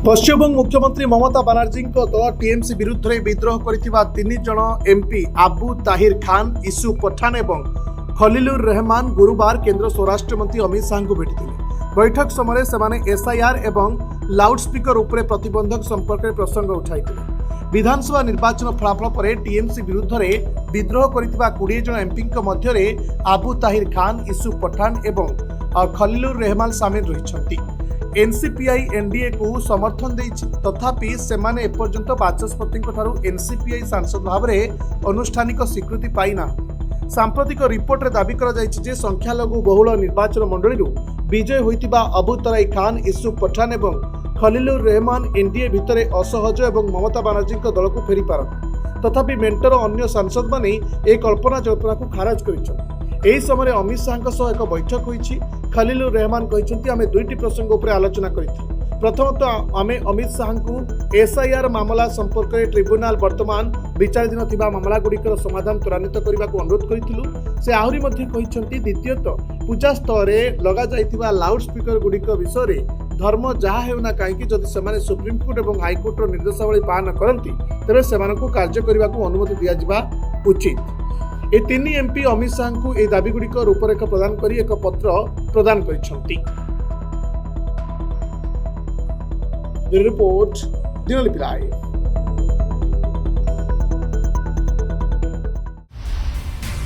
पश्चिमबंग मुख्यमंत्री ममता बानार्जी दल टीएमसी विरुद्ध में विद्रोह कर तीन जन एमपी आबू ताहिर खान, यूसुफ पठान और खलीलुर रहमान गुरुवार केंद्र स्वराष्ट्र मंत्री अमित शाह को भेटी। बैठक समय से एसआईआर एवं लाउडस्पीकर उपरे प्रतिबंधक संपर्क में प्रसंग उठाई। विधानसभा निर्वाचन फलाफल पर टीएमसी विरुद्ध में विद्रोह कर 20 जन एमपी मध्य आबू ताहिर खान, यूसुफ पठान और खलीलुर रहमान सामिल रही। एनसीपीआई एनडीए को समर्थन देइछि, तथापि सेमाने एपर्यंत बाचस्पति एनसीपीआई सांसद भाव में अनुष्ठानिक स्वीकृति पाइना। सांप्रतिक रिपोर्ट रे दाबी करा जायछि जे संख्यालघु बहुल निर्वाचन मंडली विजय होइतिबा अबू ताहिर खान, यूसुफ पठान और खलीलुर रहमान एनडीए भितर असहज और ममता बानार्जी दल को फेरी पारत। तथापि मेंटर अन्य सांसद माने ए कल्पना जल्पना को खारज करिछन। एही समय अमित शाह सह एक बैठक होइछि। खलीलुर रहमान कहते आमे दुईटी प्रसंग उपर आलोचना करिथि। प्रथमतः आमे अमित शाह को एसआईआर मामला संपर्क में ट्रिब्यूनाल वर्तमान विचाराधीन थिबा मामला गुड़िकर समाधान त्वरान्वित करने को अनुरोध करिथिलु। से आहुरी मध्ये कहिसंती द्वितीयतः पूजा स्थल लगा जाइथिबा लाउडस्पीकर गुड़िक विषय धर्म जहाँ हेउना कहीं जदि सेमाने सुप्रीमकोर्ट और हाईकोर्टर निर्देशावली पालन करती तेरे सेमानकु कार्य करने को अनुमति दिया जिबा उचित। ए तीन एमपी अमित शाह को यह दाबी गुड़िक रूपरेख प्रदान कर एक पत्र प्रदान करिसेंती। Report Dinalipi live.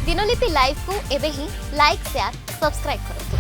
Dinalipi live को एबे ही लाइक, शेयर, सब्सक्राइब करो।